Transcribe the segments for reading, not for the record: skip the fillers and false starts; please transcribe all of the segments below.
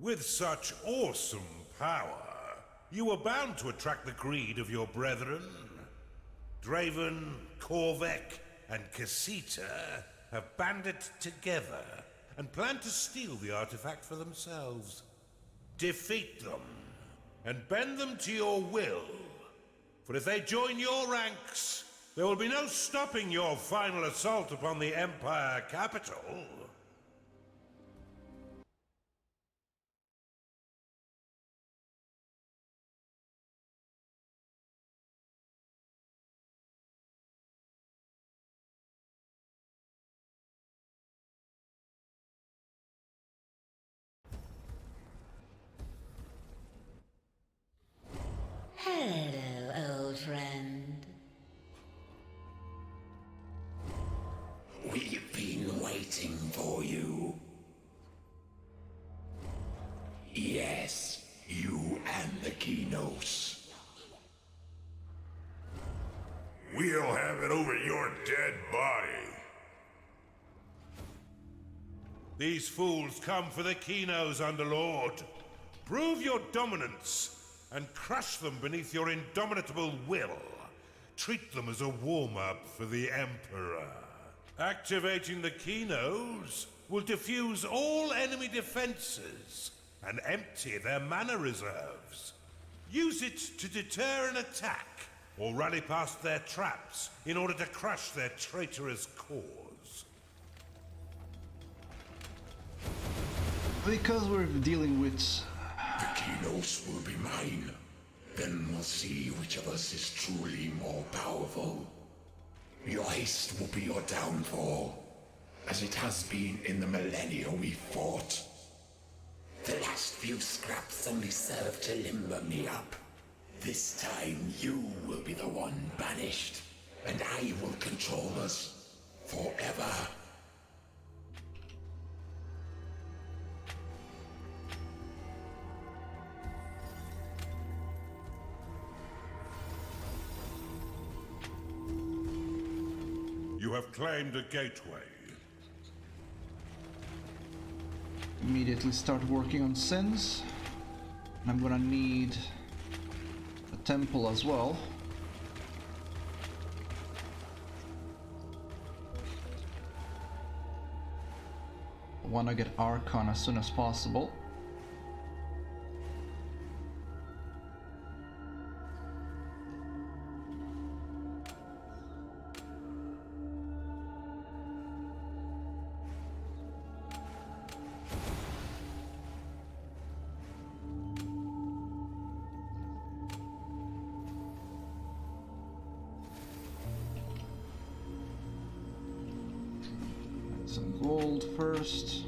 With such awesome power, you were bound to attract the greed of your brethren. Draven, Korvek, and Casita have banded together and plan to steal the artifact for themselves. Defeat them, and bend them to your will. For if they join your ranks, there will be no stopping your final assault upon the Empire capital. Hello, old friend. We've been waiting for you. Yes, you and the Kenos. We'll have it over your dead body. These fools come for the Kenos, Underlord. Prove your dominance and crush them beneath your indomitable will. Treat them as a warm-up for the Emperor. Activating the Kenos will defuse all enemy defenses and empty their mana reserves. Use it to deter an attack or rally past their traps in order to crush their traitorous cause. Because we're dealing with... The Kenos will be mine. Then we'll see which of us is truly more powerful. Your haste will be your downfall, as it has been in the millennia we fought. The last few scraps only served to limber me up. This time you will be the one banished, and I will control us forever. You have claimed a gateway. Immediately start working on sins. And I'm gonna need a temple as well. I wanna get Archon as soon as possible. Some gold first.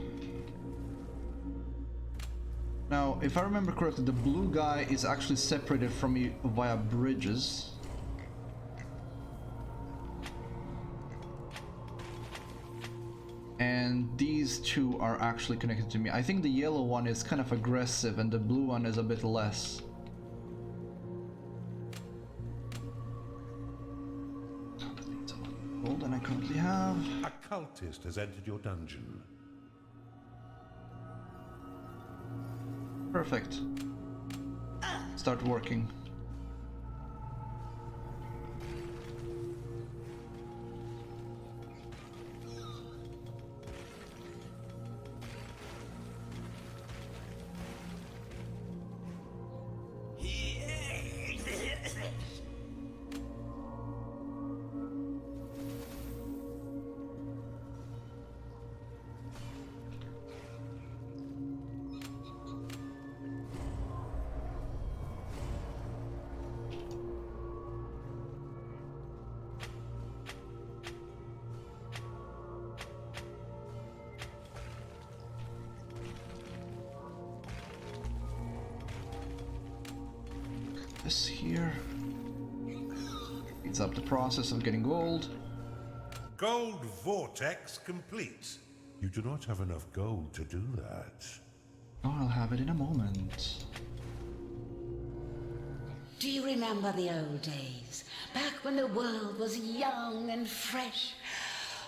Now, if I remember correctly, the blue guy is actually separated from me via bridges. And these two are actually connected to me. I think the yellow one is kind of aggressive and the blue one is a bit less. Gold than I currently have. A cultist has entered your dungeon. Perfect. Start working. This here speeds up the process of getting gold. Gold vortex complete. You do not have enough gold to do that. Oh, I'll have it in a moment. Do you remember the old days? Back when the world was young and fresh.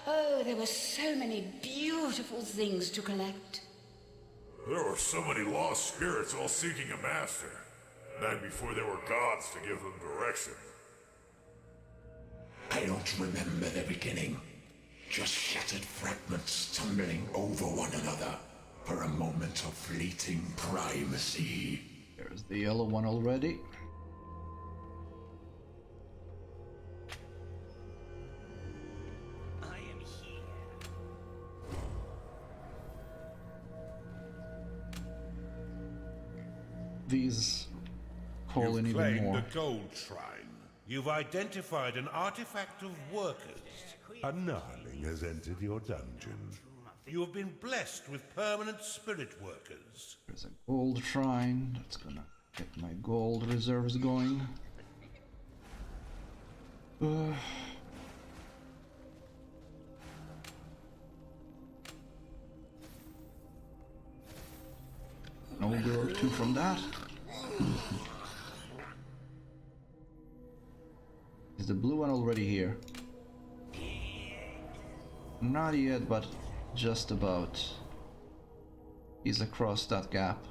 Oh, there were so many beautiful things to collect. There were so many lost spirits all seeking a master. Back before there were gods to give them direction. I don't remember the beginning. Just shattered fragments tumbling over one another for a moment of fleeting primacy. There's the yellow one already. I am here. These call in You've even claimed more. a gold shrine. You've identified an artifact of workers. A gnarling has entered your dungeon. You have been blessed with permanent spirit workers. There's a gold shrine. That's gonna get my gold reserves going. No girl two from that. Is the blue one already here? Not yet, but just about. He's across that gap.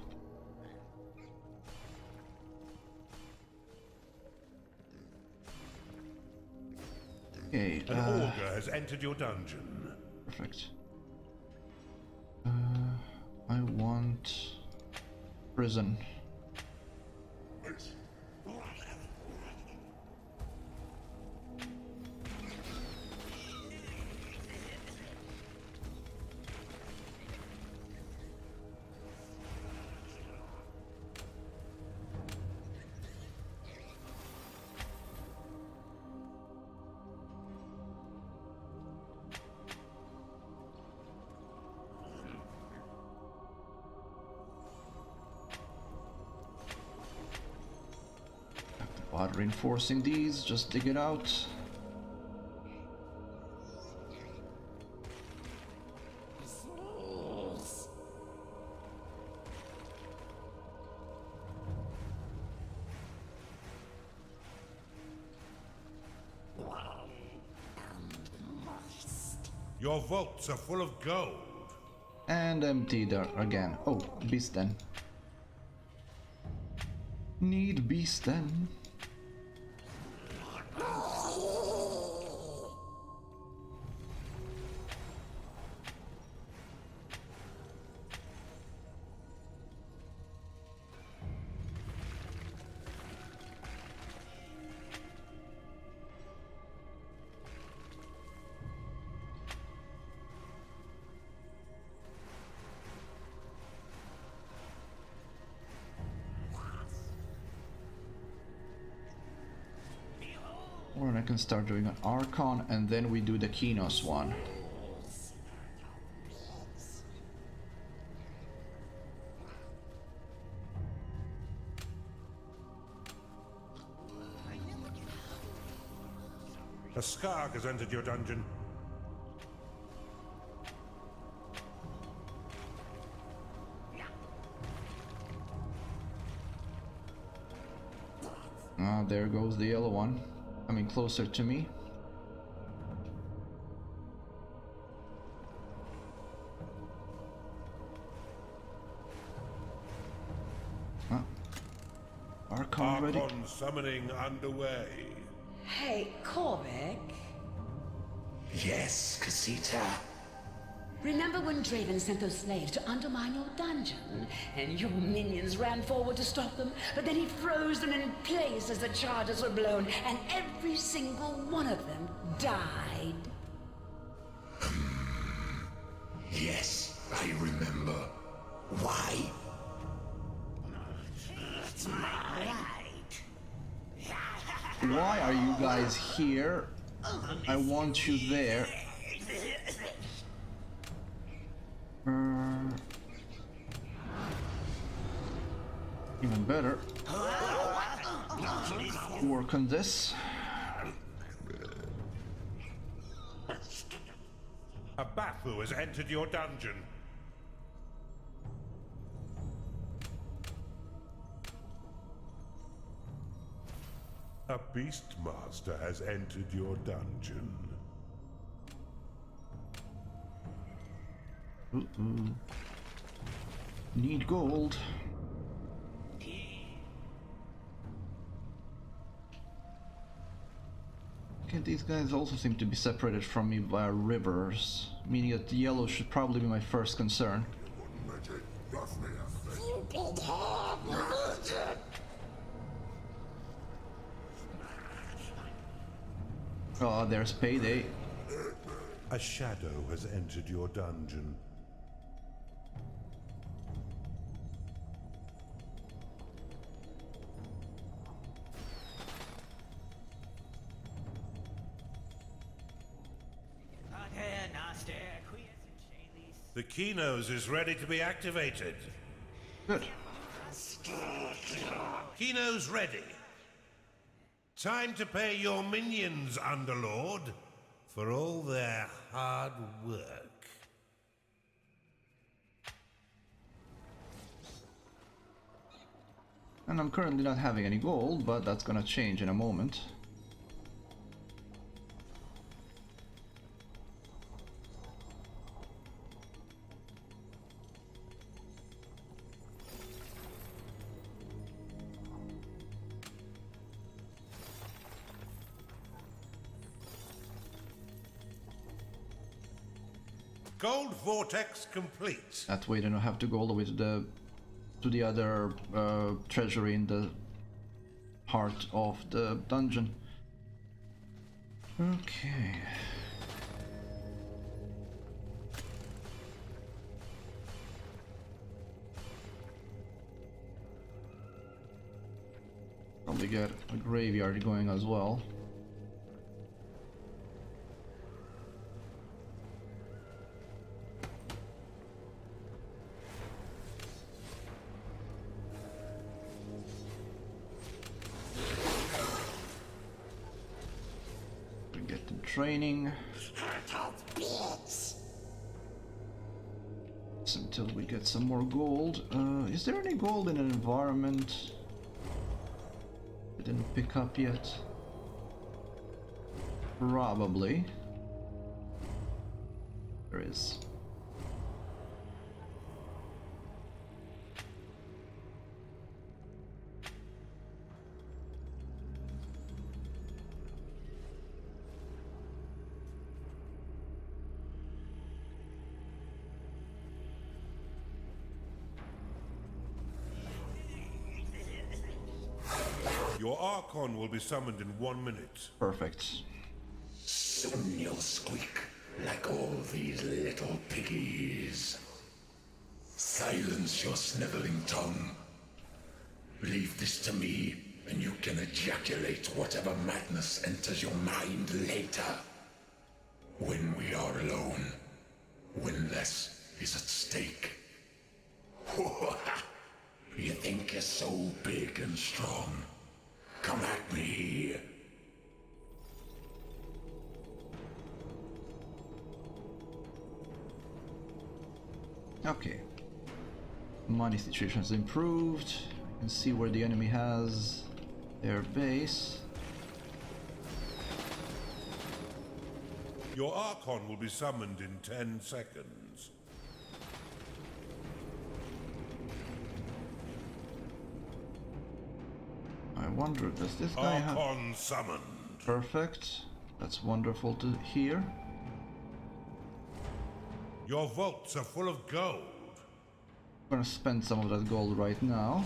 Okay, An augur has entered your dungeon. perfect. I want prison. Bother reinforcing these, just dig it out. Your vaults are full of gold. And empty there again. Oh, beast den. Need beast den. Or I can start doing an Archon and then we do the Kenos one. A Skark has entered your dungeon. Ah, there goes the yellow one. Coming closer to me. Ah. Archon ready. Archon summoning underway. Hey, Korvik. Yes, Casita. Remember when Draven sent those slaves to undermine your dungeon? And your minions ran forward to stop them, but then he froze them in place as the charges were blown, and every single one of them died. Yes, I remember. Why? It's my right. Why are you guys here? I want you there. Even better. Work on this. A Bathu has entered your dungeon. A Beastmaster has entered your dungeon. Need gold. Okay, these guys also seem to be separated from me via rivers, meaning that the yellow should probably be my first concern. Oh, there's payday. A shadow has entered your dungeon. The Kenos is ready to be activated. Good. Kenos ready. Time to pay your minions, Underlord, for all their hard work. And I'm currently not having any gold, but that's gonna change in a moment. Gold vortex complete. That way, I don't have to go all the way to the other treasury in the heart of the dungeon. Okay. Probably get a graveyard going as well. Get them training. Until we get some more gold. Is there any gold in an environment I didn't pick up yet? Probably. There is. Your Archon will be summoned in 1 minute. Perfect. Soon you'll squeak like all these little piggies. Silence your sniveling tongue. Leave this to me, and you can ejaculate whatever madness enters your mind later. When we are alone, when less is at stake. You think you're so big and strong? Come at me. Okay. Money situation has improved. I can see where the enemy has their base. Your Archon will be summoned in 10 seconds. I wonder, does this guy have... Archon summoned. Perfect. That's wonderful to hear. Your vaults are full of gold. I'm gonna spend some of that gold right now.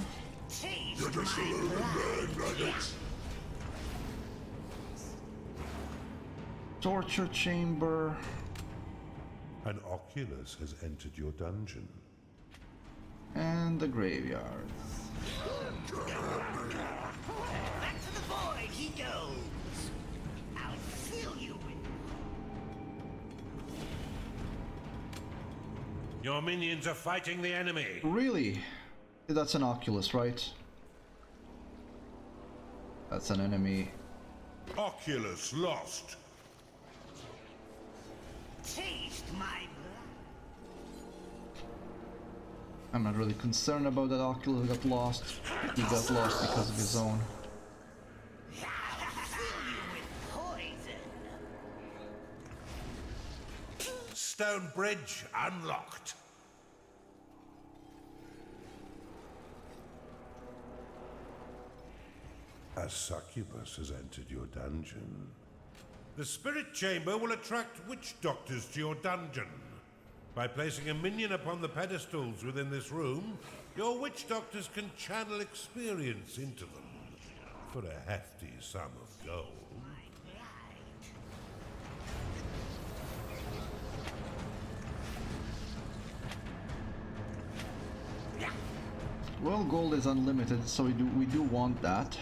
Torture chamber. An Oculus has entered your dungeon. And the graveyard. Back to the void he goes. I'll fill you with. Your minions are fighting the enemy. Really? That's an Oculus, right? That's an enemy. Oculus lost. Taste my blood. I'm not really concerned about that Oculus got lost. He got lost because of his own. Fill you with poison. Stone bridge unlocked. A succubus has entered your dungeon. The spirit chamber will attract witch doctors to your dungeon. By placing a minion upon the pedestals within this room, your witch doctors can channel experience into them for a hefty sum of gold. Well, gold is unlimited, so we do want that.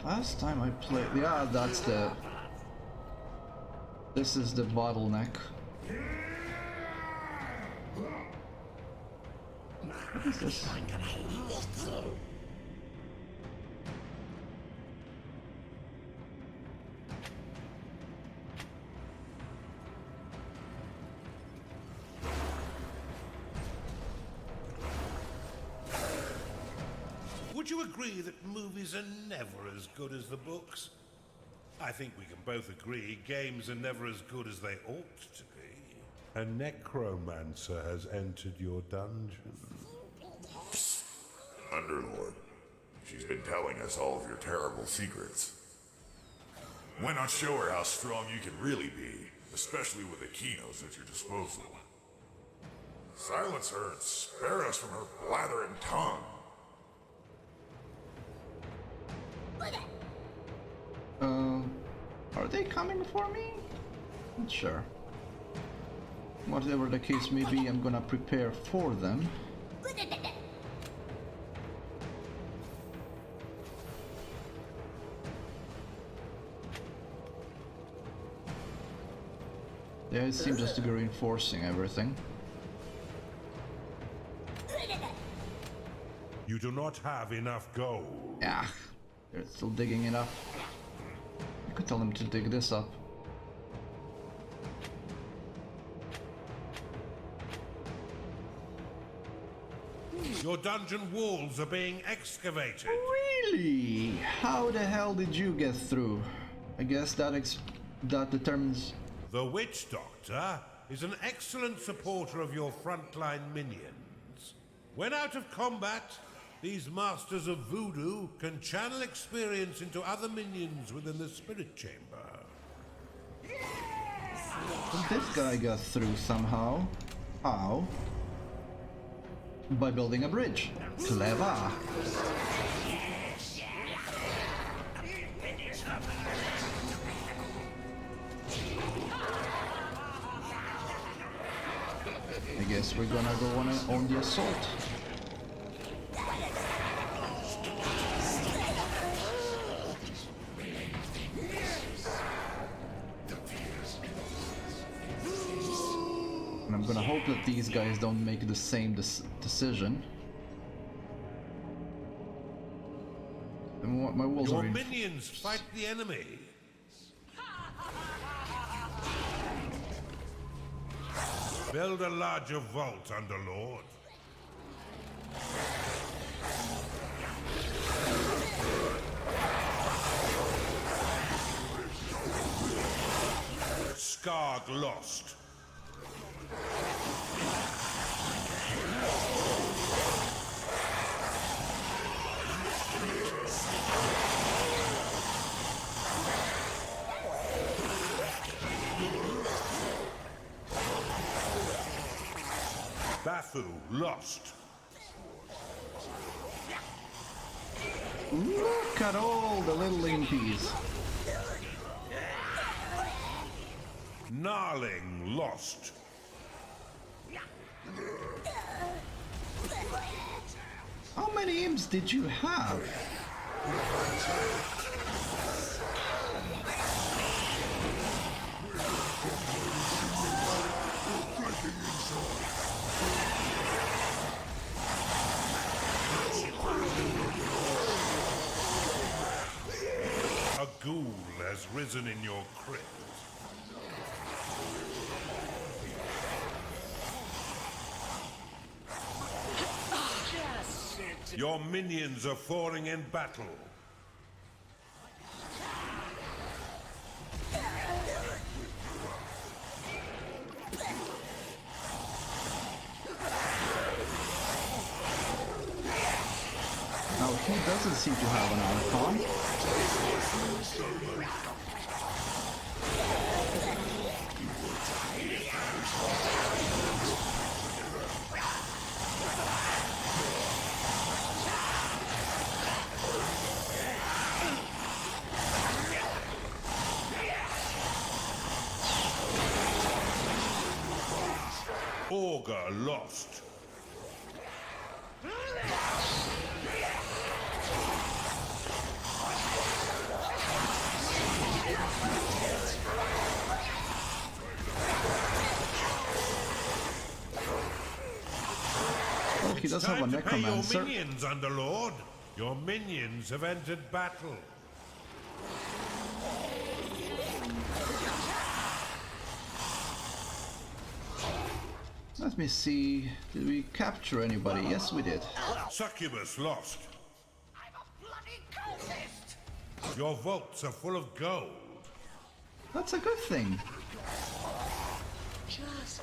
Last time I played, yeah, that's the. This is the bottleneck. What is this? Would you agree that movies are never as good as the books? I think we can both agree games are never as good as they ought to be. A necromancer has entered your dungeon. Underlord, she's been telling us all of your terrible secrets. Why not show her how strong you can really be, especially with the Kenos at your disposal? Silence her and spare us from her blathering tongue. Are they coming for me? Not sure. Whatever the case may be, I'm gonna prepare for them. Yeah, it seems just to be reinforcing everything. You do not have enough gold. Yeah, they're still digging it up. I could tell them to dig this up. Your dungeon walls are being excavated. Really? How the hell did you get through? I guess that determines. The Witch Doctor is an excellent supporter of your frontline minions. When out of combat, these masters of voodoo can channel experience into other minions within the spirit chamber. But this guy got through somehow. How? By building a bridge. Clever. I guess we're gonna go on the assault. And I'm gonna hope that these guys don't make the same decision. And my walls Your are minions fight the enemy. Build a larger vault, Underlord. Skarg lost. Bafu lost. Look at all the little impies. Gnarling lost. How many imps did you have? A ghoul has risen in your crypt. Your minions are falling in battle. doesn't seem to have an Archon. Augur lost. Oh, he does have a Time to pay your necromancer. minions, Underlord. Your minions have entered battle. Let me see. Did we capture anybody? Yes, we did. Succubus lost. I'm a bloody cultist! Your vaults are full of gold. That's a good thing. Just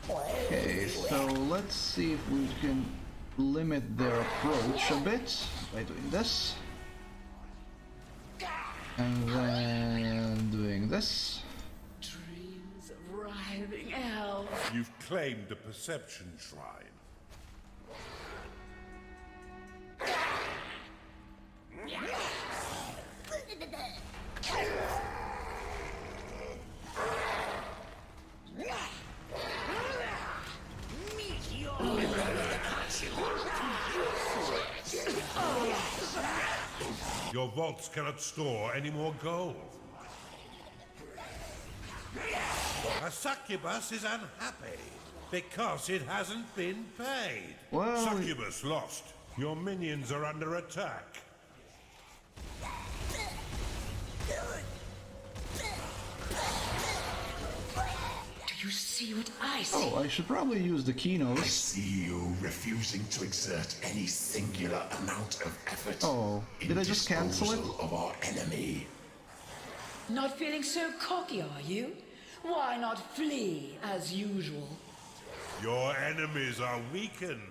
Okay, so let's see if we can limit their approach a bit by doing this. And then doing this. dreams of writhing hell. You've claimed the perception shrine. Your vaults cannot store any more gold. A succubus is unhappy because it hasn't been paid. Well, Succubus lost. Your minions are under attack. Do you see what I see? oh, I should probably use the I Kenos. see you refusing to exert any singular amount of effort. Oh, in did I just cancel it? disposal of our enemy. Not feeling so cocky, are you? Why not flee as usual? Your enemies are weakened.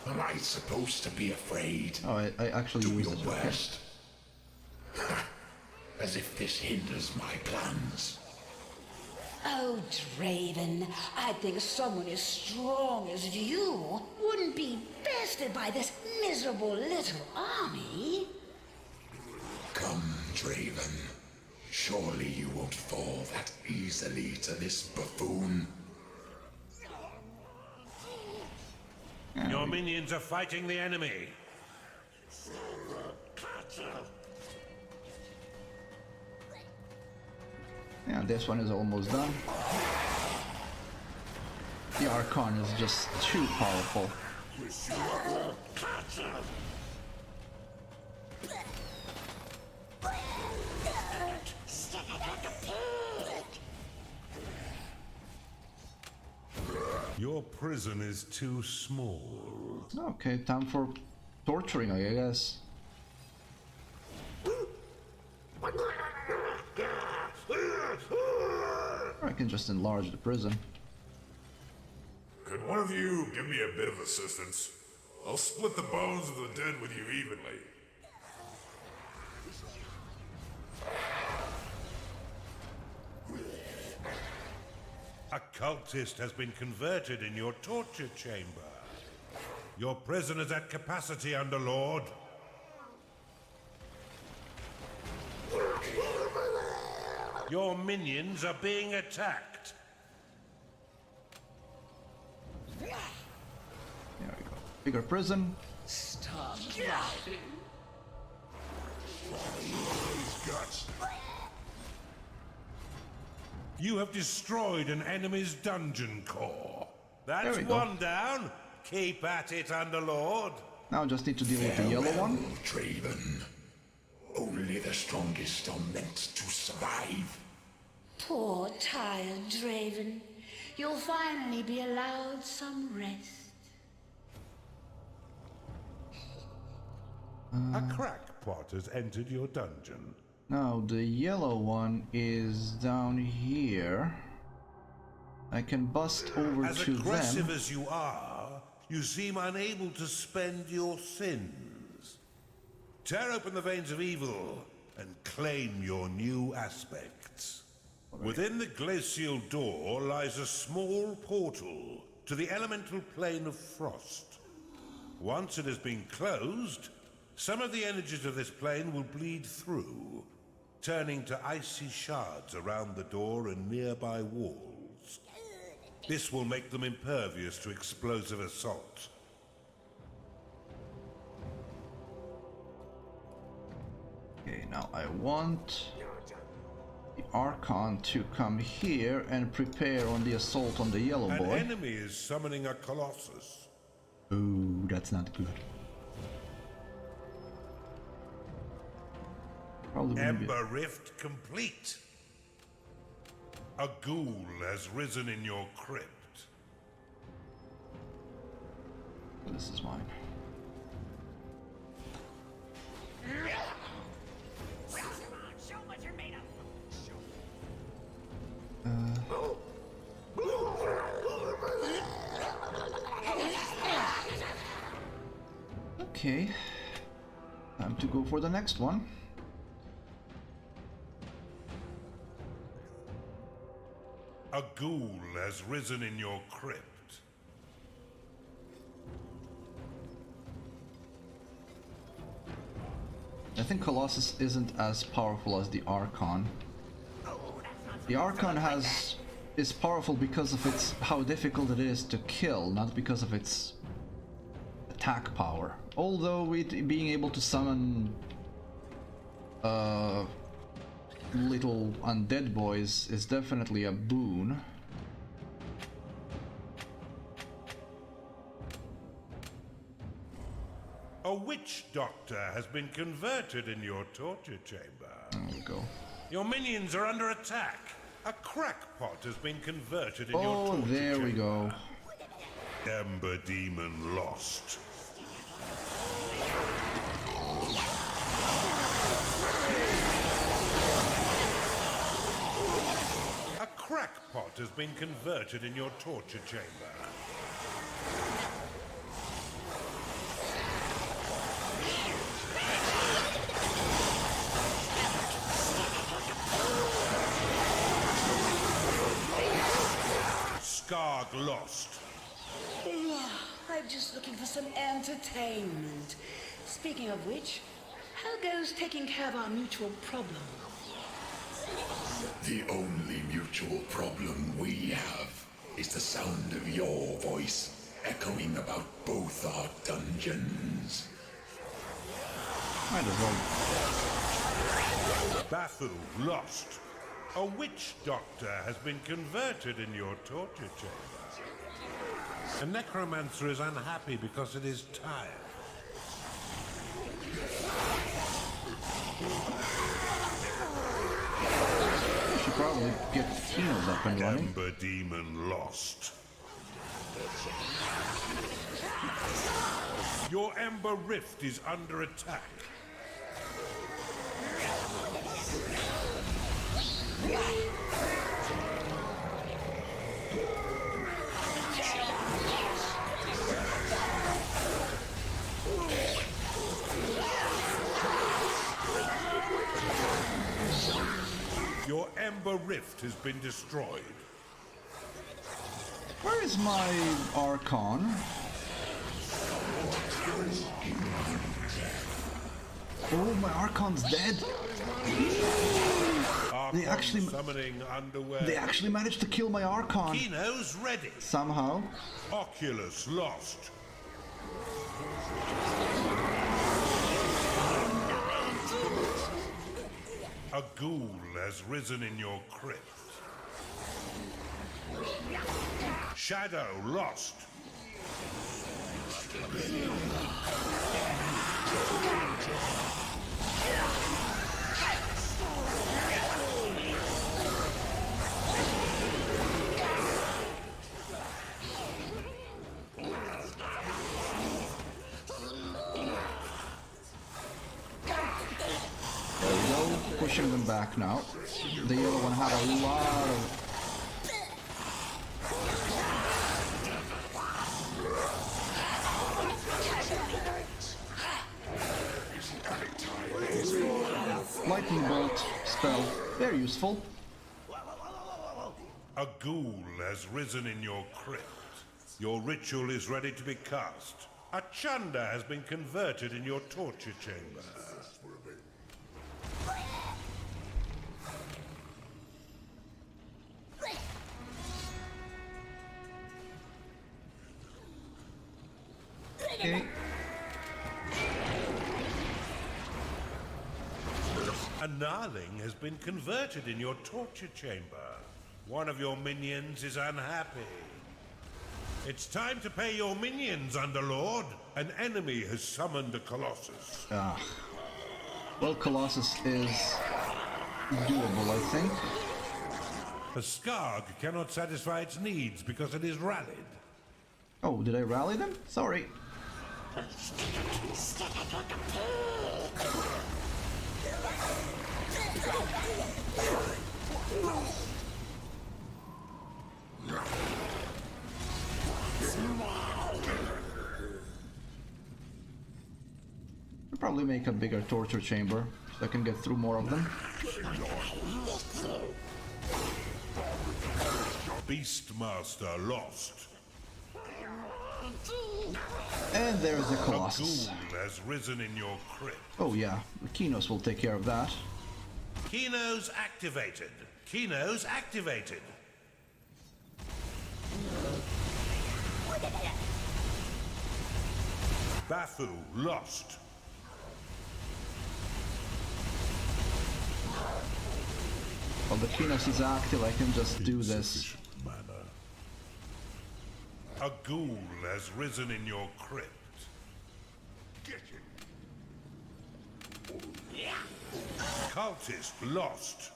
Am I supposed to be afraid? Oh, I actually Do used your it. Okay. worst. As if this hinders my plans. Oh, Draven, I think someone as strong as you wouldn't be bested by this miserable little army. Come, Draven. Surely you won't fall that easily to this buffoon. Your minions are fighting the enemy. Yeah, this one is almost done. The Archon is just too powerful. Your prison is too small. Okay, time for torturing, I guess. Or I can just enlarge the prison. Could one of you give me a bit of assistance? I'll split the bones of the dead with you evenly. A cultist has been converted in your torture chamber. Your prison is at capacity, Underlord. Your minions are being attacked. There we go. Bigger prison. Stop driving. You have destroyed an enemy's dungeon core. There That's we go. one down. Keep at it, Underlord. Now I just need to deal with the yellow one. Draven. Only the strongest are meant to survive. Poor, tired Draven. You'll finally be allowed some rest. A crackpot has entered your dungeon. Now the yellow one is down here. I can bust over As to aggressive them. as you are, you seem unable to spend your sins. Tear open the veins of evil and claim your new aspects. Within the glacial door lies a small portal to the elemental plane of frost. Once it has been closed, some of the energies of this plane will bleed through, turning to icy shards around the door and nearby walls. This will make them impervious to explosive assault. Okay, now I want the Archon to come here and prepare on the assault on the yellow An boy. enemy is summoning a Colossus. Ooh, that's not good. Probably wouldn't be. Ember Rift complete. A ghoul has risen in your crypt. This is mine. Show what you're made of. Okay. Time to go for the next one. A ghoul has risen in your crypt. I think Colossus isn't as powerful as the Archon. The Archon is powerful because of its how difficult it is to kill, not because of its attack power. Although it being able to summon little undead boys is definitely a boon. A witch doctor has been converted in your torture chamber. There we go. Your minions are under attack. A crackpot has been converted in your Oh, torture there we chamber. go. Ember Demon lost. A crackpot has been converted in your torture chamber. Skarg lost. I'm just looking for some entertainment. Speaking of which, how goes taking care of our mutual problem? The only mutual problem we have is the sound of your voice echoing about both our dungeons. Might as well. Bathu lost. A witch doctor has been converted in your torture chamber. A necromancer is unhappy because it is tired. I should probably get Kenos up and running. Ember Demon lost. Your Ember Rift is under attack. Your Ember Rift has been destroyed. Where is my Archon? Oh, my Archon's dead. Archon actually- summoning underwear. They actually managed to kill my Archon. Kenos ready. Somehow. Oculus lost. A ghoul has risen in your crypt. Shadow lost. There we go. Pushing them back now. The yellow one had a lot of spell. Very useful. A ghoul has risen in your crypt. Your ritual is ready to be cast. A chanda has been converted in your torture chamber. Okay. A gnarling has been converted in your torture chamber. One of your minions is unhappy. It's time to pay your minions, Underlord. An enemy has summoned a Colossus. Ah. Well, Colossus is doable, I think. The Skarg cannot satisfy its needs because it is rallied. Oh, did I rally them? Sorry. I'll probably make a bigger torture chamber so I can get through more of them. Beastmaster lost. And there's the A Colossus. ghoul has risen in your crypt. Oh yeah, the Kenos will take care of that. Kenos activated. Kenos activated. Bafu lost. While the Kenos is active, I can just do this. A ghoul has risen in your crypt. Cultist lost.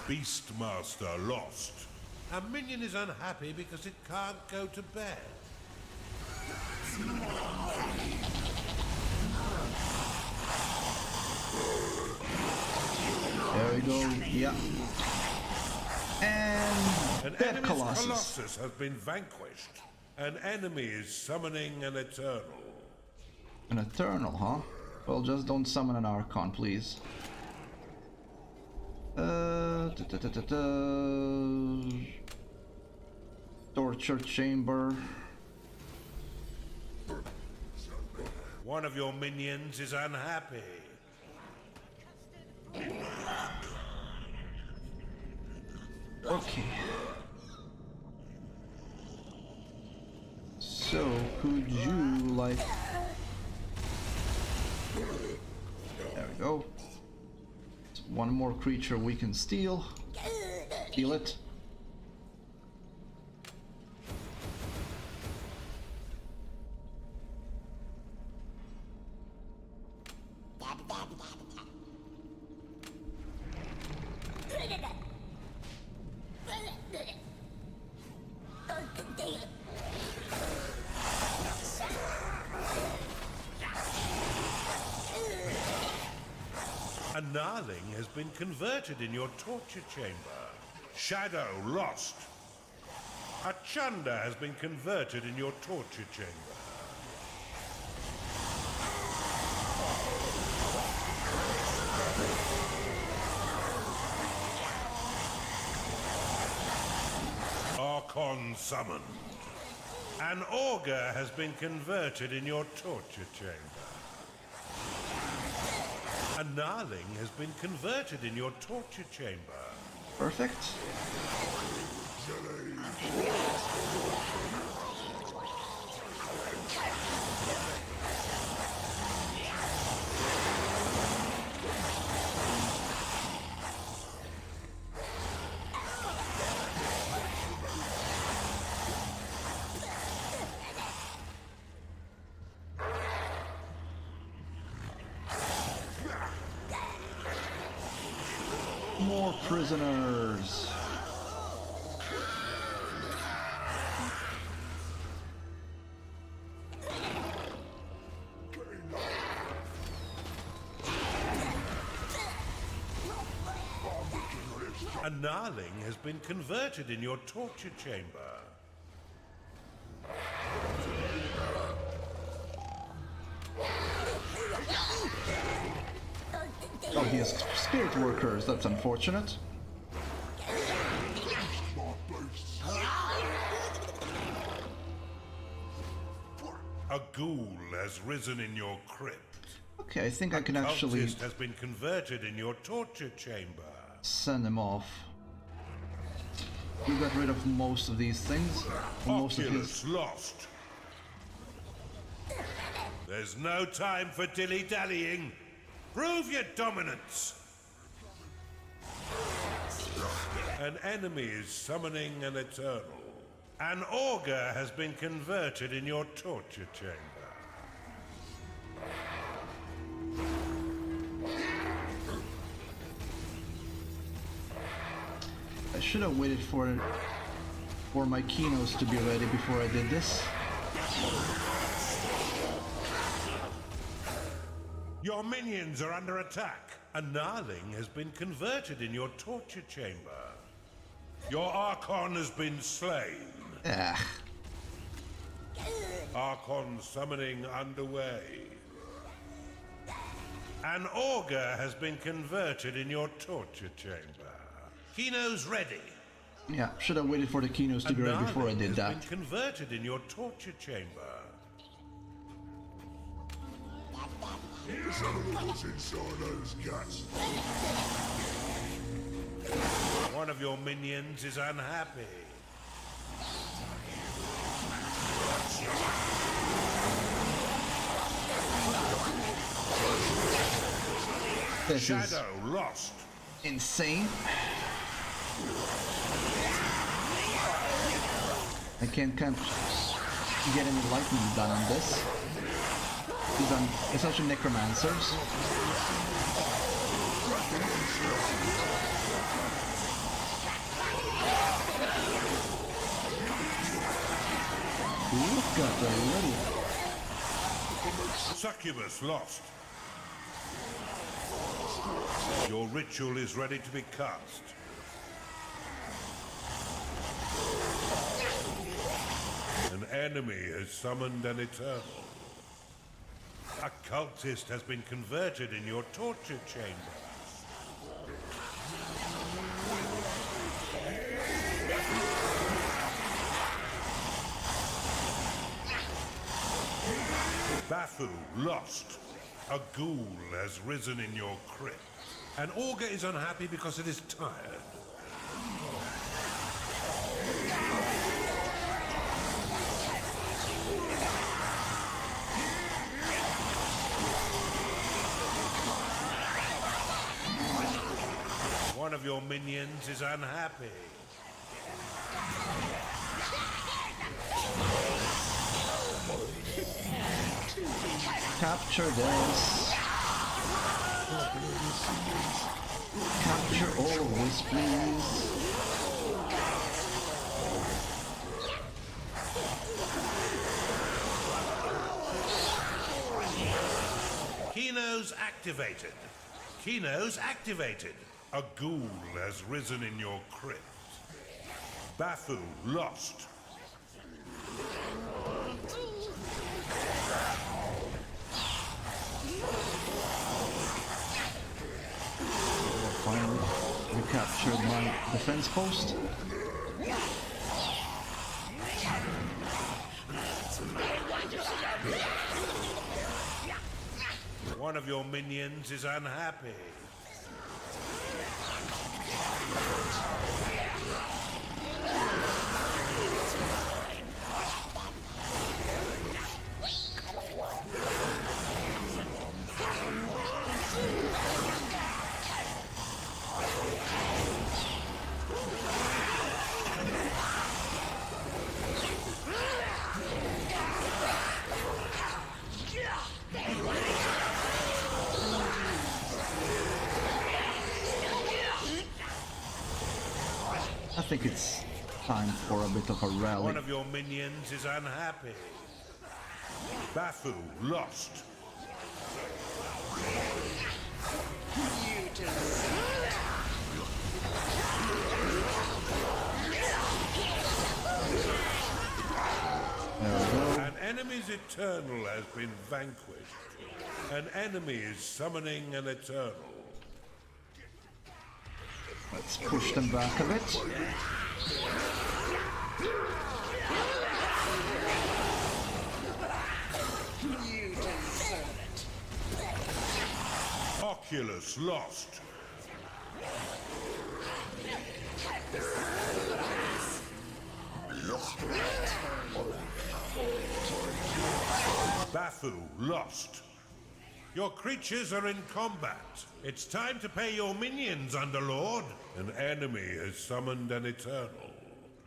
Beastmaster lost. A minion is unhappy because it can't go to bed. There we go, yeah. And An dead enemy's Colossus. Colossus has been vanquished. An enemy is summoning an Eternal. An Eternal, huh? Well, just don't summon an Archon, please. Torture chamber. One of your minions is unhappy. Okay. So, could you, like... There we go. One more creature we can steal. Steal it. A gnarling has been converted in your torture chamber. Shadow lost. A chanda has been converted in your torture chamber. Archon summoned. An augur has been converted in your torture chamber. A gnarling has been converted in your torture chamber. Perfect. More prisoners. A gnarling has been converted in your torture chamber. Oh, he has spirit workers. That's unfortunate. A ghoul has risen in your crypt. Okay, I think I can actually Cultist has been converted in your torture chamber. send him off. We got rid of most of these things. Most of Oculus his. lost. There's no time for dilly-dallying. Prove your dominance. An enemy is summoning an eternal. An augur has been converted in your torture chamber. I should have waited for my Kenos to be ready before I did this. Your minions are under attack. A gnarling has been converted in your torture chamber. Your Archon has been slain. Ugh. Archon summoning underway. An augur has been converted in your torture chamber. Kenos ready. Yeah, should have waited for the Kenos to be ready before I did that. Has been converted in your torture chamber. Here's animals in Solo's guts. One of your minions is unhappy. This Shadow lost. is insane. I can't get any lightning done on this. These are essentially necromancers. Look at the little. Succubus lost. Your ritual is ready to be cast. An enemy has summoned an eternal. A cultist has been converted in your torture chamber. Bafu lost. A ghoul has risen in your crypt. An augur is unhappy because it is tired. One of your minions is unhappy. Capture this. Capture all of this, please. Kenos activated. Kenos activated. A ghoul has risen in your crypt. Bafu lost. Finally, we captured my defense post. One of your minions is unhappy. I think it's time for a bit of a rally. One of your minions is unhappy. Bafu lost. enemy's Eternal has been vanquished. An enemy is summoning an Eternal. Let's push them back a bit. You deserve it. Oculus lost. Bafu lost. Your creatures are in combat. It's time to pay your minions, Underlord. An enemy has summoned an Eternal.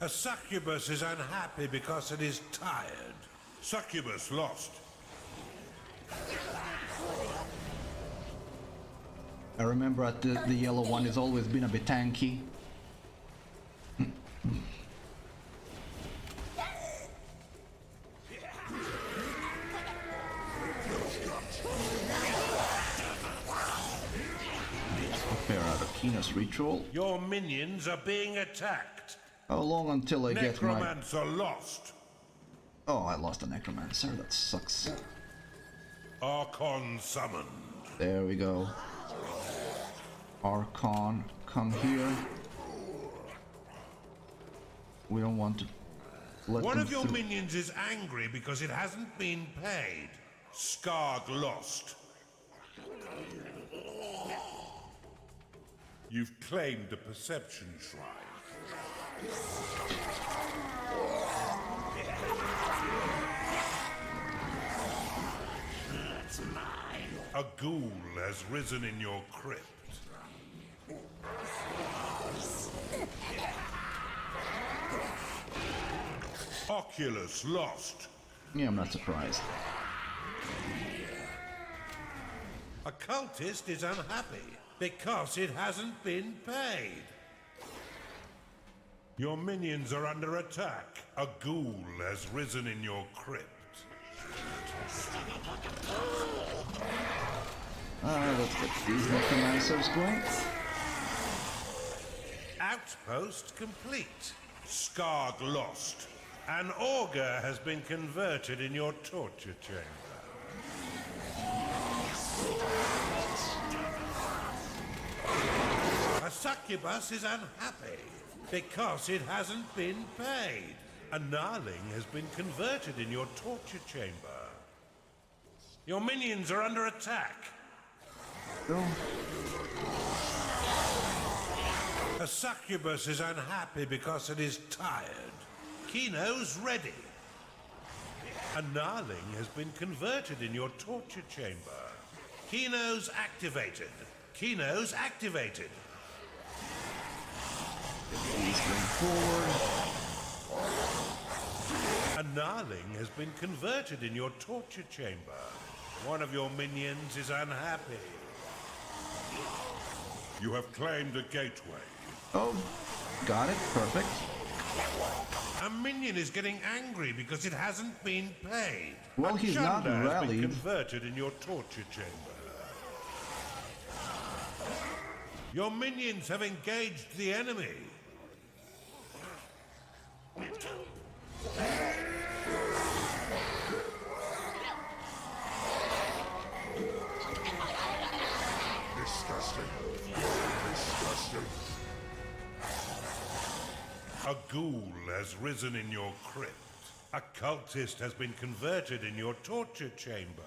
A succubus is unhappy because it is tired. Succubus lost. I remember that the yellow one has always been a bit tanky. Prepare out of Kenos ritual. Your minions are being attacked. How long until I get my... Necromancer lost. Oh, I lost a necromancer. That sucks. Archon summoned. There we go. Archon, come here. We don't want to let One them of your through. minions is angry because it hasn't been paid. Skarg lost. You've claimed a perception shrine. A ghoul has risen in your crypt. Oculus lost. Yeah, I'm not surprised. A cultist is unhappy because it hasn't been paid. Your minions are under attack. A ghoul has risen in your crypt. Let's get these necromancers going. Outpost complete. Skarg lost. An augur has been converted in your torture chamber. A succubus is unhappy because it hasn't been paid. A gnarling has been converted in your torture chamber. Your minions are under attack. Go. A succubus is unhappy because it is tired. Kenos ready. A gnarling has been converted in your torture chamber. Kenos activated. Kenos activated. He's going forward. A gnarling has been converted in your torture chamber. One of your minions is unhappy. You have claimed a gateway. Oh, got it. Perfect. A minion is getting angry because it hasn't been paid. Well, A he's not Chunda has rallied. been converted in your torture chamber. Your minions have engaged the enemy. Disgusting. Disgusting. A ghoul has risen in your crypt. A cultist has been converted in your torture chamber.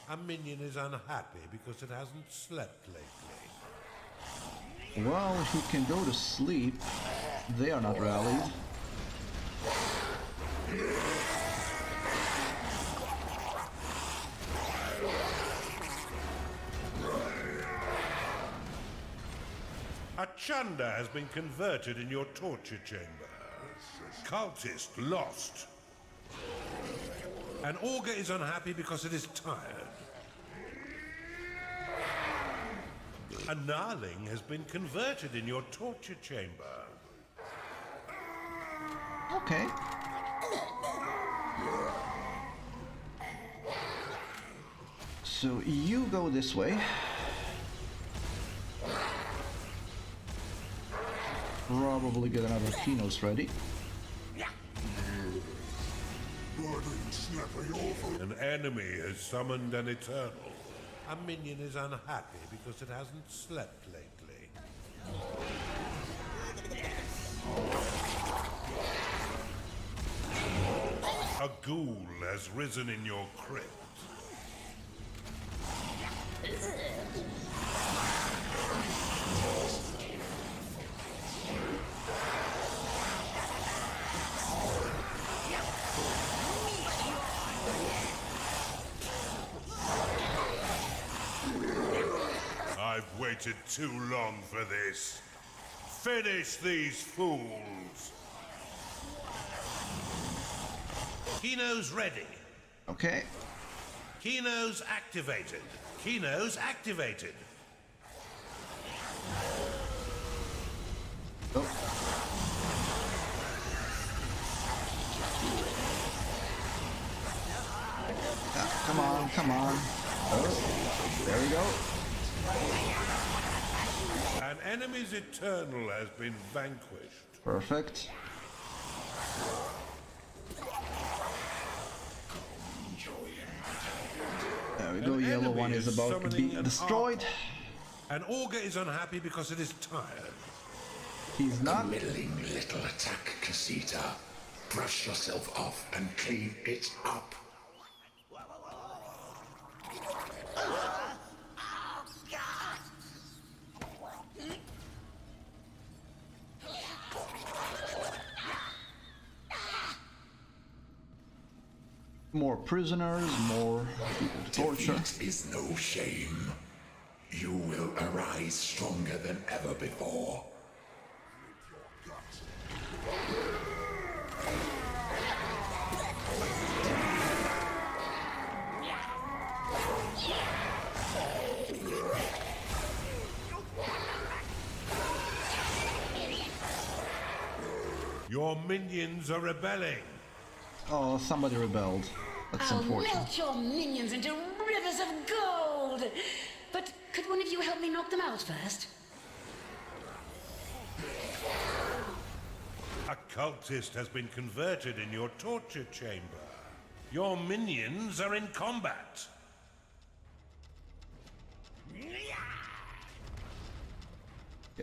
A minion is unhappy because it hasn't slept lately. Well, he can go to sleep. They are not rallied. A Chunda has been converted in your torture chamber. Cultist lost. An augur is unhappy because it is tired. A gnarling has been converted in your torture chamber. Okay. So you go this way. Probably get another Kenos ready. Blood and snap An enemy has summoned an Eternal. A minion is unhappy because it hasn't slept lately. A ghoul has risen in your crypt. I've waited too long for this. Finish these fools! Kenos ready. Okay. Kenos activated. Kenos activated. Oh. Yeah, come on, come on. Oh, there we go. An enemy's Eternal has been vanquished. Perfect. There we go, An yellow enemy one is is about to be summoning an destroyed. An Augur is unhappy because it is tired. He's not. Middling little attack, Casita. Brush yourself off and clean it up. More prisoners, more people to torture. Defeat is no shame. You will arise stronger than ever before. Your minions are rebelling. Oh, somebody rebelled. That's I'll unfortunate. melt your minions into rivers of gold! But could one of you help me knock them out first? A cultist has been converted in your torture chamber. Your minions are in combat.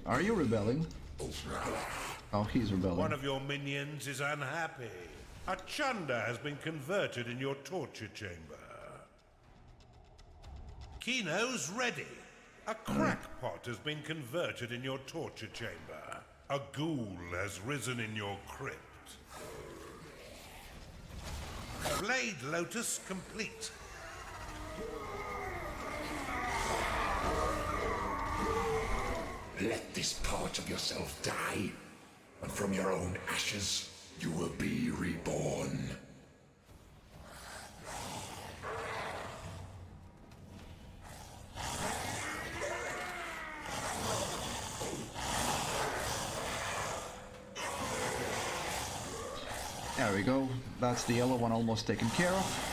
Are you rebelling? Oh, he's rebelling. One of your minions is unhappy. A Chunda has been converted in your torture chamber. Kenos ready. A crackpot has been converted in your torture chamber. A ghoul has risen in your crypt. Blade Lotus complete. Let this part of yourself die, and from your own ashes, you will be reborn. There we go. That's the yellow one almost taken care of.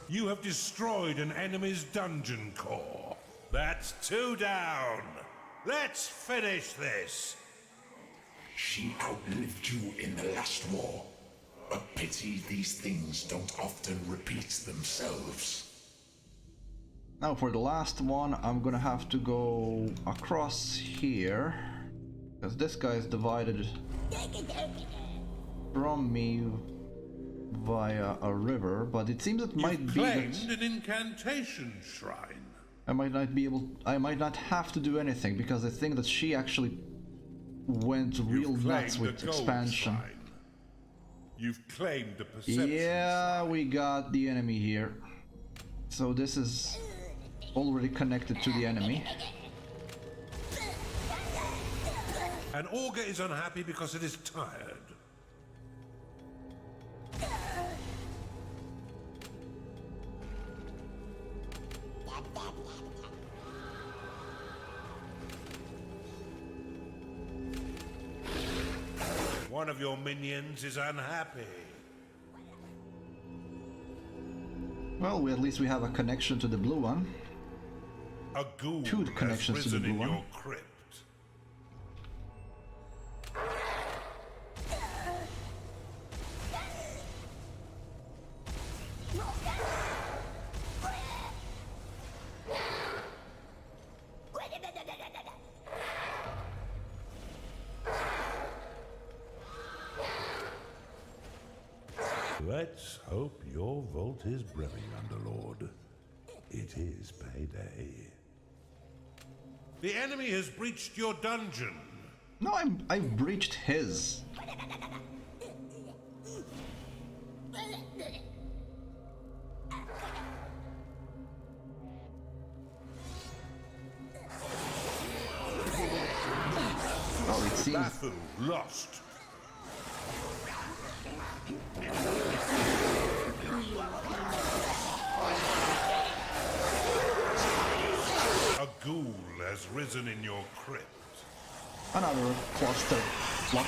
You have destroyed an enemy's dungeon core. That's 2 down. Let's finish this. She outlived you in the last war. A pity these things don't often repeat themselves. Now for the last one, I'm gonna have to go across here. Because this guy is divided from me via a river, but it seems it might You've be claimed that an incantation shrine. I might not have to do anything, because I think that she actually went real You've nuts claimed with a gold expansion. shrine. You've claimed the perception Yeah, shrine. we got the enemy here. So this is already connected to the enemy. An Augur is unhappy because it is tired. of your minions is unhappy. Well, at least we have a connection to the blue one. A ghoul Two has connections to the risen blue in one. your crypt. Let's hope your vault is brimming, Underlord. It is payday. The enemy has breached your dungeon. No, I breached his. Oh, it seems. Bathu lost. A ghoul has risen in your crypt. Another cluster flock.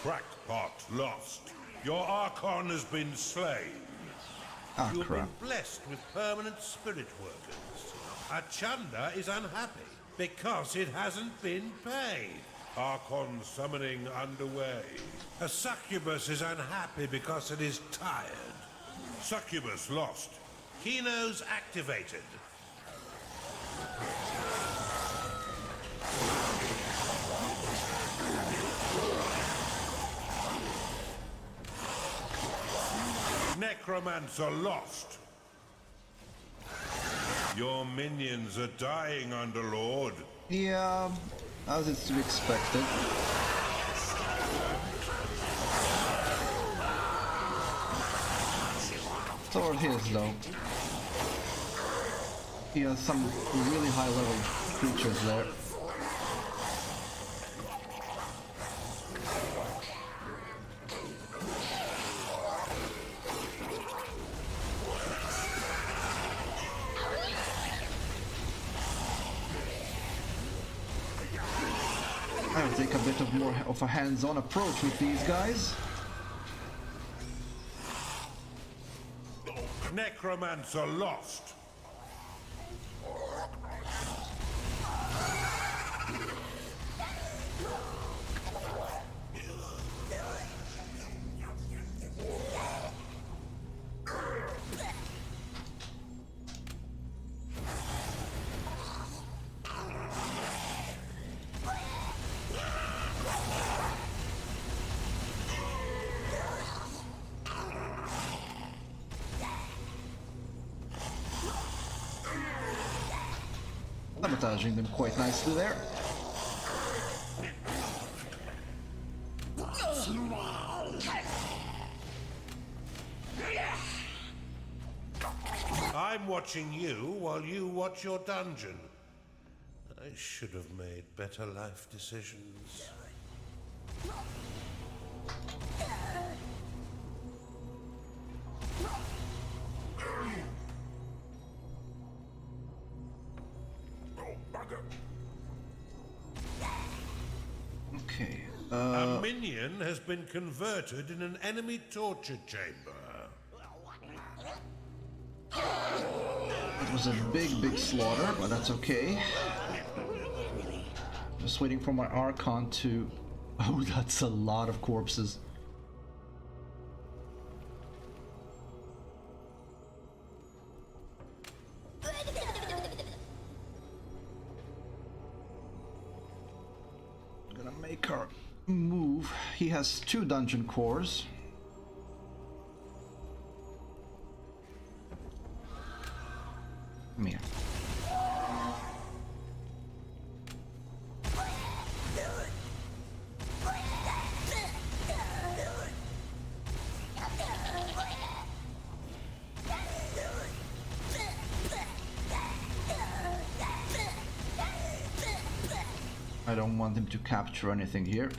Crackpot lost. Your Archon has been slain. Ah, You've crap. been blessed with permanent spirit workers. Achanda is unhappy because it hasn't been paid. Archon summoning underway. A succubus is unhappy because it is tired. Succubus lost. Kenos activated. Necromancer lost. Your minions are dying, Underlord. Yeah, as it's to be expected. So are his though. He has some really high level creatures there. I'll take a bit of more of a hands-on approach with these guys. Necromancer lost. Sabotaging them quite nicely there. I'm watching you while you watch your dungeon. I should have made better life decisions. Okay. A minion has been converted in an enemy torture chamber. It was a big slaughter, but that's okay. Just waiting for my Archon to... Oh, that's a lot of corpses. Gonna make her move. He has 2 dungeon cores. Come here. I don't want him to capture anything here.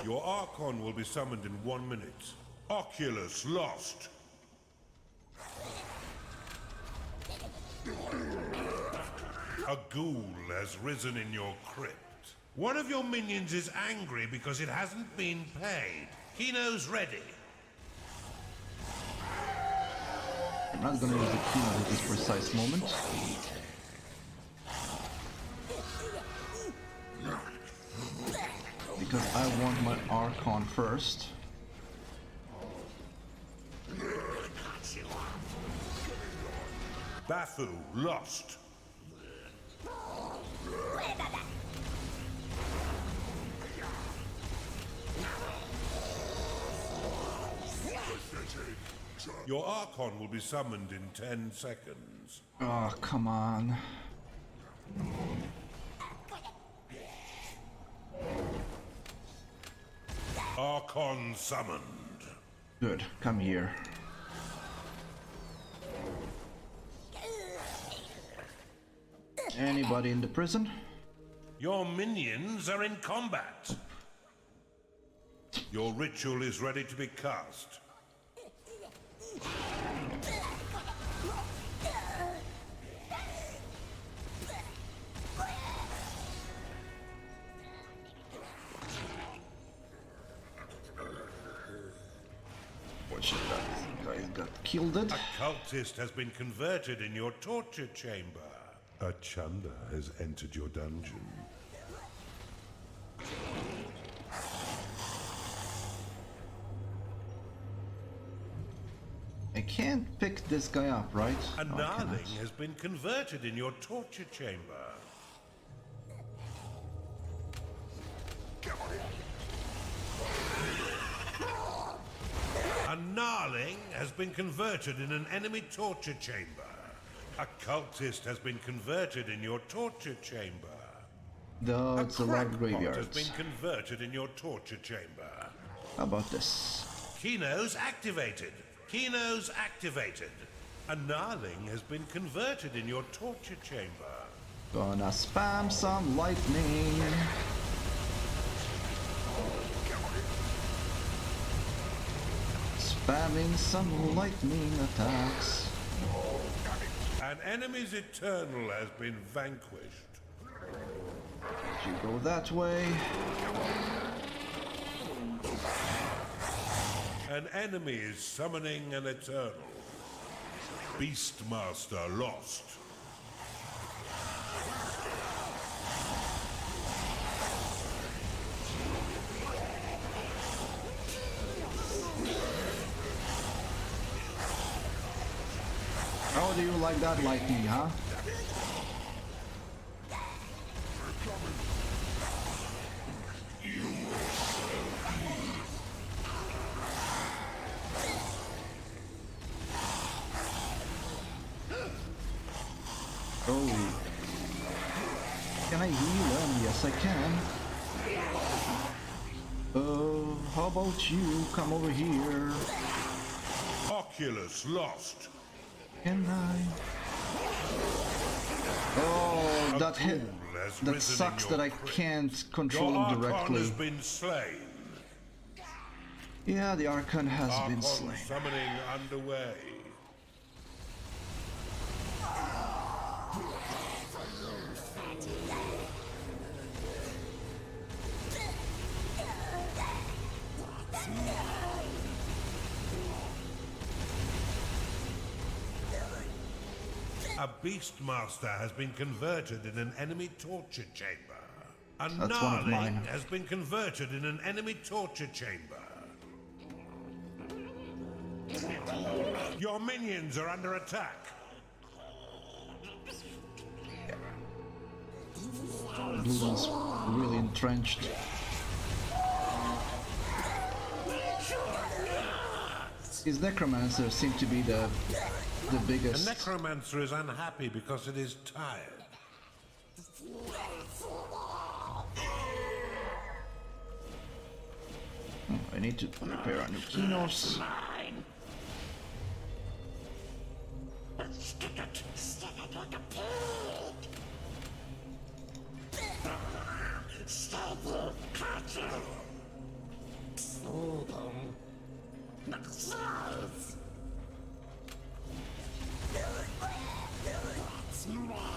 Your Archon will be summoned in 1 minute. Oculus lost. A ghoul has risen in your crypt. One of your minions is angry because it hasn't been paid. Kenos ready. I'm not gonna use the Kenos at this precise moment. Because I want my Archon first. Bathu lost. Your Archon will be summoned in 10 seconds. Oh, come on. Archon summoned. Good, come here. Anybody in the prison? Your minions are in combat. Your ritual is ready to be cast. Watch that guy got killed. A cultist has been converted in your torture chamber. A Chunda has entered your dungeon. I can't pick this guy up, right? A No, I cannot. Gnarling has been converted in your torture chamber. A Gnarling has been converted in an enemy torture chamber. A cultist has been converted in your torture chamber. That's a lot of Crackpot graveyards. has been converted in your torture chamber. How about this? Kenos activated. Kenos activated. A Gnarling has been converted in your torture chamber. Gonna spam some lightning. Spamming some lightning attacks. An enemy's eternal has been vanquished. You go that way. An enemy is summoning an eternal. Beastmaster lost. How do you like that lightning, huh? Oh. Can I heal? Yes, I can. How about you? Come over here. Oculus lost. Can I? Oh, that hit. Ghoul has That risen sucks in that your I crypt. can't Your control him Archon directly. has been slain. Yeah, the Archon has been Archon slain. summoning underway. A Beastmaster has been converted in an enemy torture chamber. A That's one of Gnarling mine. has been converted in an enemy torture chamber. Your minions are under attack. Blue one's really entrenched. His necromancers seem to be the A biggest. necromancer is unhappy because it is tired. I need to prepare a new Kenos.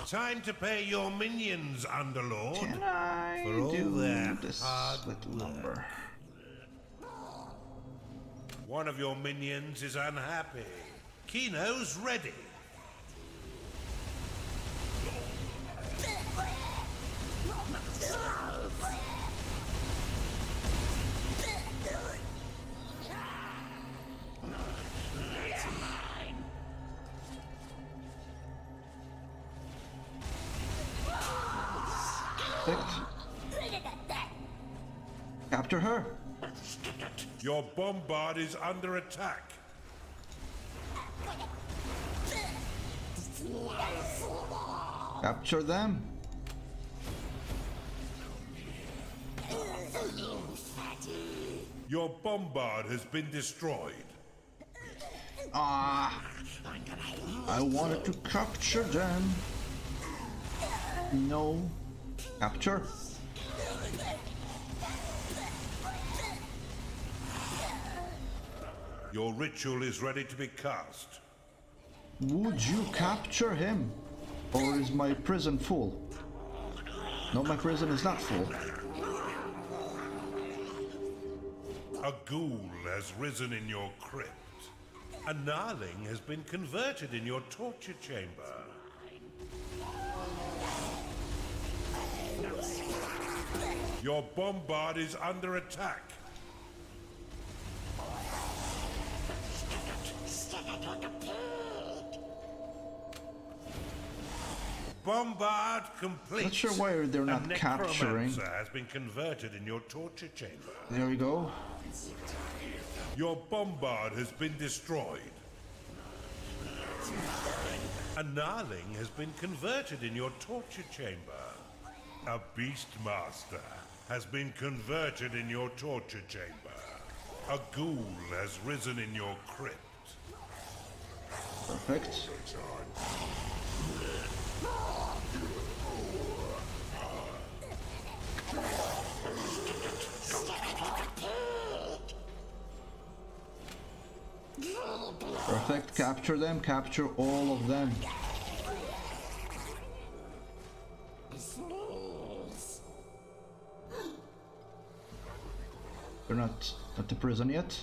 Time to pay your minions, Underlord. Can I For all do their this hard little work. number? One of your minions is unhappy. Kenos ready. Perfect. Capture her. Your bombard is under attack. Capture them. Your bombard has been destroyed. Ah, I wanted to capture them. No. Capture. Your ritual is ready to be cast. Would you capture him? Or is my prison full? No, my prison is not full. A ghoul has risen in your crypt. A gnarling has been converted in your torture chamber. Your bombard is under attack. Bombard complete. Not sure why they're not A capturing. necromancer has been converted in your torture chamber. There we go. Your bombard has been destroyed. A gnarling has been converted in your torture chamber. A beastmaster has been converted in your torture chamber. A ghoul has risen in your crypt. Perfect. Perfect. Capture them. Capture all of them. They're not at the prison yet.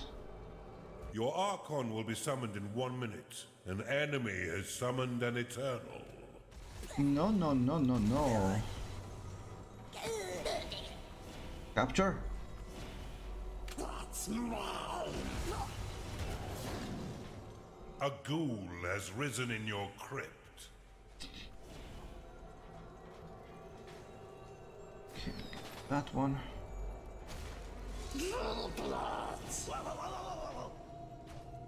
Your Archon will be summoned in 1 minute. An enemy has summoned an Eternal. No, no, no, no, no. Capture. A ghoul has risen in your crypt. Okay, that one.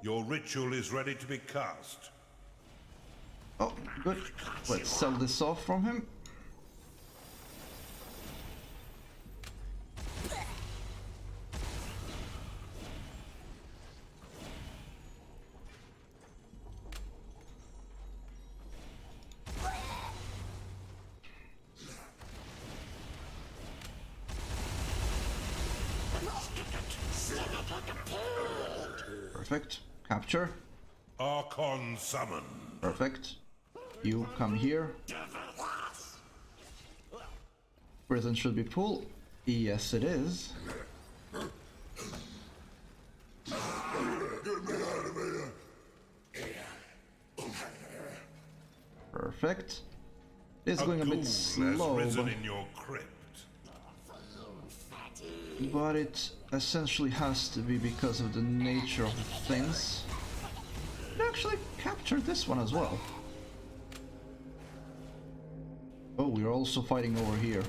Your ritual is ready to be cast. Oh, good. Let's sell this off from him. Perfect. Capture. Archon summon. Perfect. You come here. Prison should be full. Yes, it is. Perfect. It's going a bit slow, has risen in your crypt. but it essentially has to be because of the nature of the things. It actually captured this one as well. Oh, we're also fighting over here.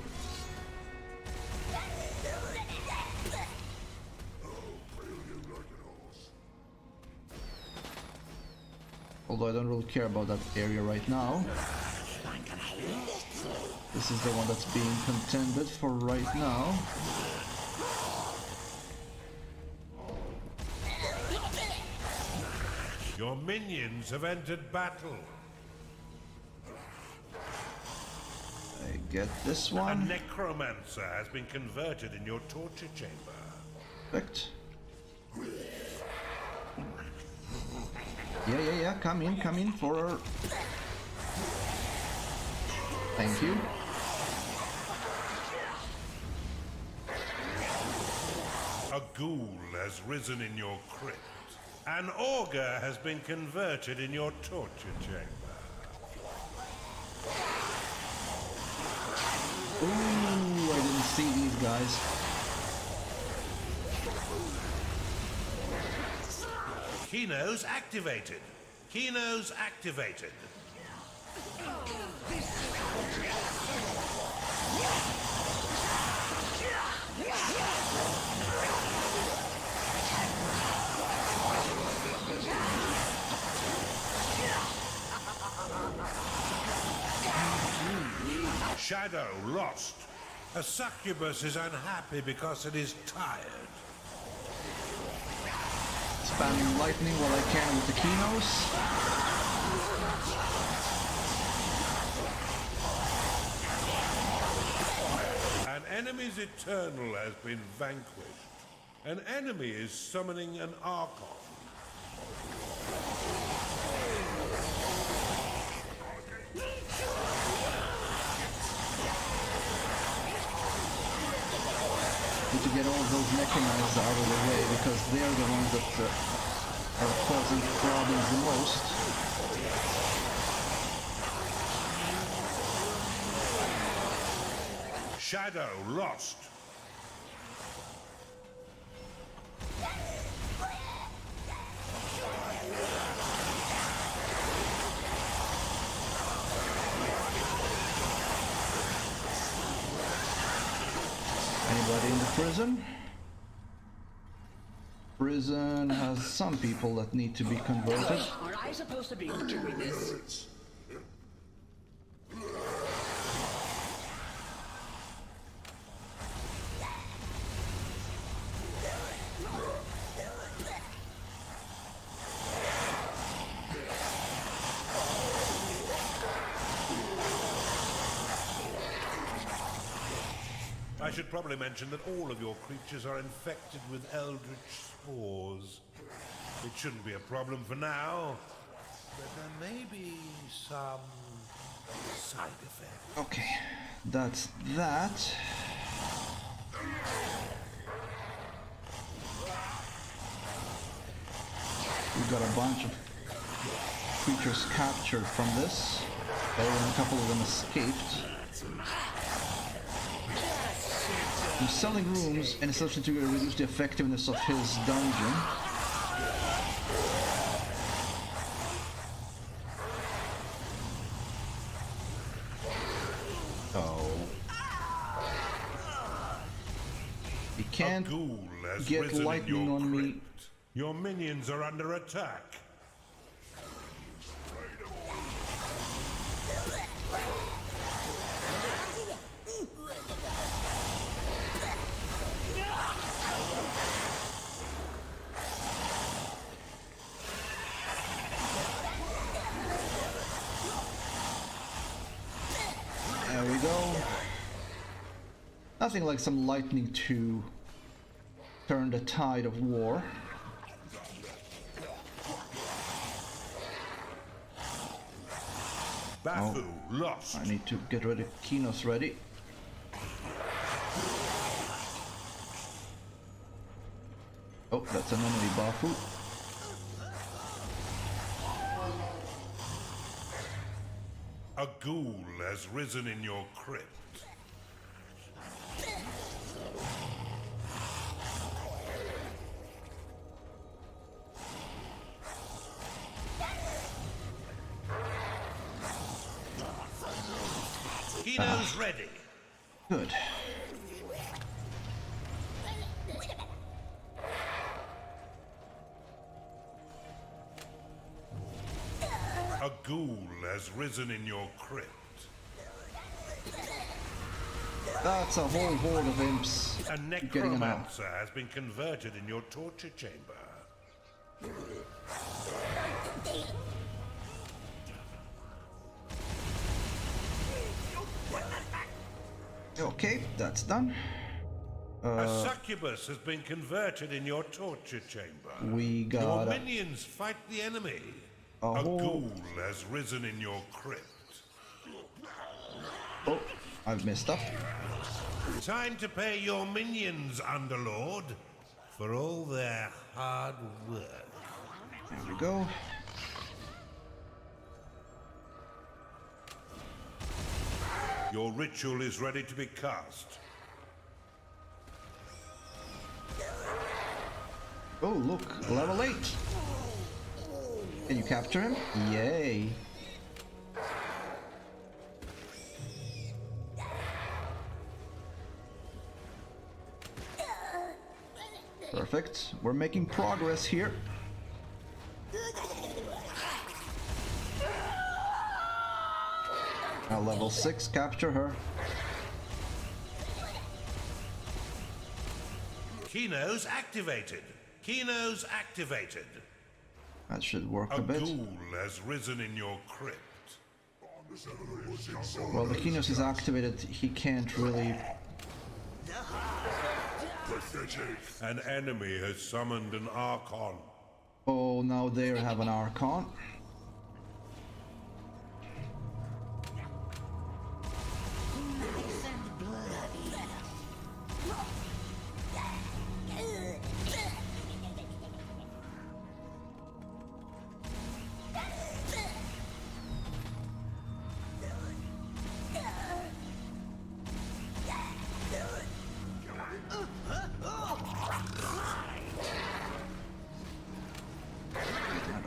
Although I don't really care about that area right now. This is the one that's being contended for right now. Your minions have entered battle. I get this A one. necromancer has been converted in your torture chamber. Perfect. Yeah, come in for... Thank you. A ghoul has risen in your crypt. An augur has been converted in your torture chamber. Ooh, I didn't see these guys. Kenos activated. Kenos activated. Shadow lost. A succubus is unhappy because it is tired. Spamming lightning while I can with the Kenos. An enemy's eternal has been vanquished. An enemy is summoning an Archon. Need to get all of those necromancers out of the way because they're the ones that are causing problems the most. Shadow lost. Anybody in the prison? Prison has some people that need to be converted. Are I supposed to be doing this? I should probably mention that all of your creatures are infected with eldritch spores. It shouldn't be a problem for now, but there may be some side effects. Okay, that's that. We got a bunch of creatures captured from this, and a couple of them escaped. He's selling rooms and essentially to reduce the effectiveness of his dungeon. Oh. You can't get lightning on me. Your minions are under attack. There we go. Nothing like some lightning to turn the tide of war. Bafu lost. I need to get ready. Kenos ready. Oh, that's an enemy Bafu. A ghoul has risen in your crypt. Kenos ready. Good. A ghoul has risen in your crypt. That's a whole horde of imps. A getting them out. necromancer has been converted in your torture chamber. Okay, that's done. A succubus has been converted in your torture chamber. We got Your minions fight the enemy. A ghoul has risen in your crypt. Oh, I've messed up. Time to pay your minions, Underlord, for all their hard work. There we go. Your ritual is ready to be cast. Oh, look, level 8. Can you capture him? Yay. Perfect. We're making progress here. Now level 6, capture her. Kenos activated. Kenos activated. That should work a A bit. ghoul has risen in your crypt. Well, the Kenos is activated, he can't really... An enemy has summoned an Archon. Oh, now they have an Archon.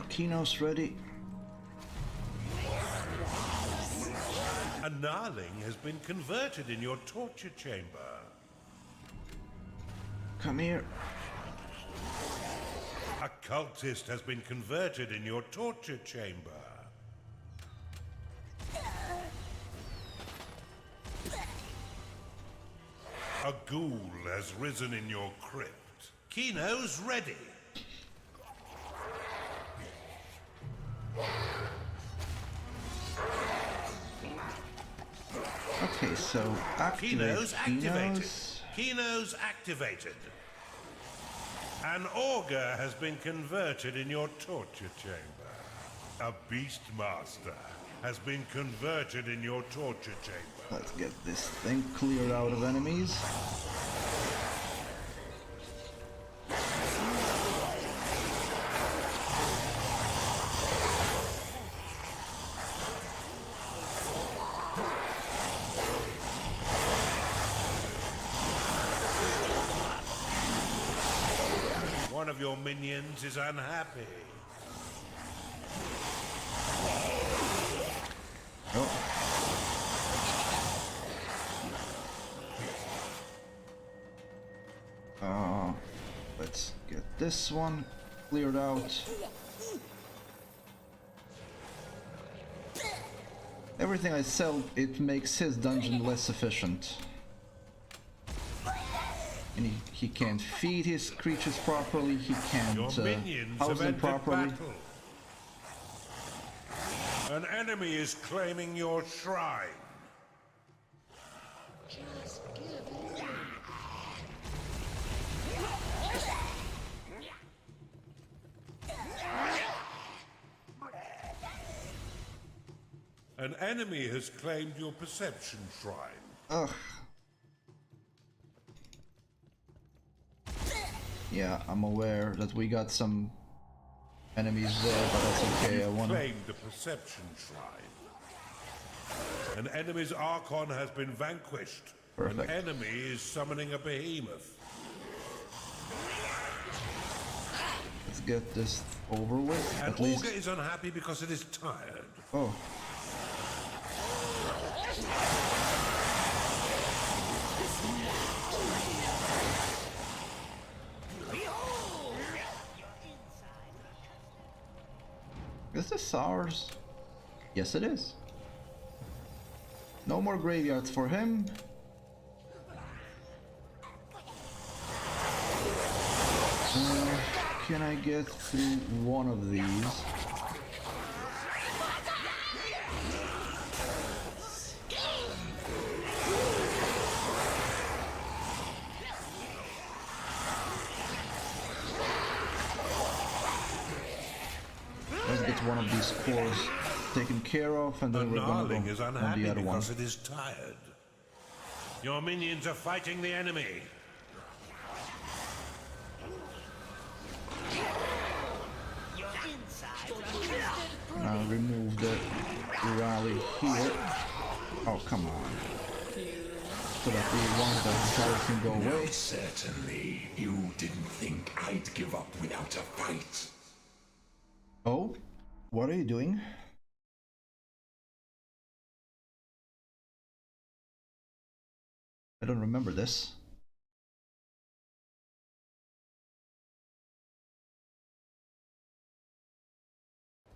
Kenos ready. A Gnarling has been converted in your torture chamber. Come here. A cultist has been converted in your torture chamber. A ghoul has risen in your crypt. Kenos ready. Okay, so activate Kenos activated. Kenos. Kenos activated. An augur has been converted in your torture chamber. A beastmaster has been converted in your torture chamber. Let's get this thing cleared out of enemies. One of your minions is unhappy. Let's get this one cleared out. Everything I sell, it makes his dungeon less efficient. And he can't feed his creatures properly, he can't Your minions house have them entered properly. battle. An enemy is claiming your shrine. An enemy has claimed your perception shrine. Ugh. Yeah, I'm aware that we got some enemies there, but that's okay. I wanna... Claimed the perception shrine. An enemy's Archon has been vanquished. Perfect. An enemy is summoning a behemoth. Let's get this over with, An at least. augur is unhappy because it is tired. Oh. Is this ours? Yes, it is. No more graveyards for him. Can I get through one of these? get one of these cores taken care of, and then we're gonna Gnarling go is on unhappy the other one. because it is tired. Your minions are fighting the enemy. Your insides are Remove the rally here. Oh, come on. So that the ones that charge can go away. Certainly, you didn't think I'd give up without a fight. Oh, what are you doing? I don't remember this.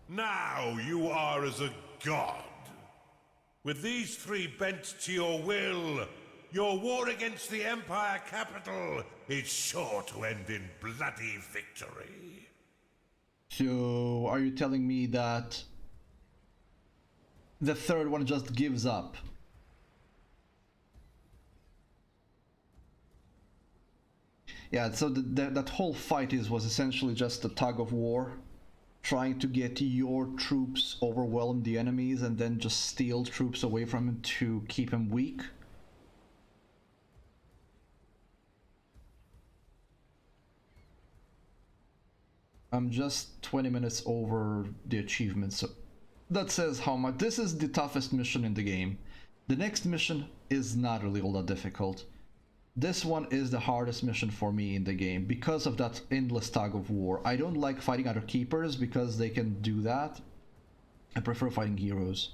Now you are as a god. With these three bent to your will, your war against the Empire capital is sure to end in bloody victory. So, are you telling me that the third one just gives up? Yeah, so that whole fight was essentially just a tug of war, trying to get your troops overwhelm the enemies and then just steal troops away from him to keep him weak. I'm just 20 minutes over the achievement, so that says how much. This is the toughest mission in the game. The next mission is not really all that difficult. This one is the hardest mission for me in the game because of that endless tug of war. I don't like fighting other keepers because they can do that. I prefer fighting heroes.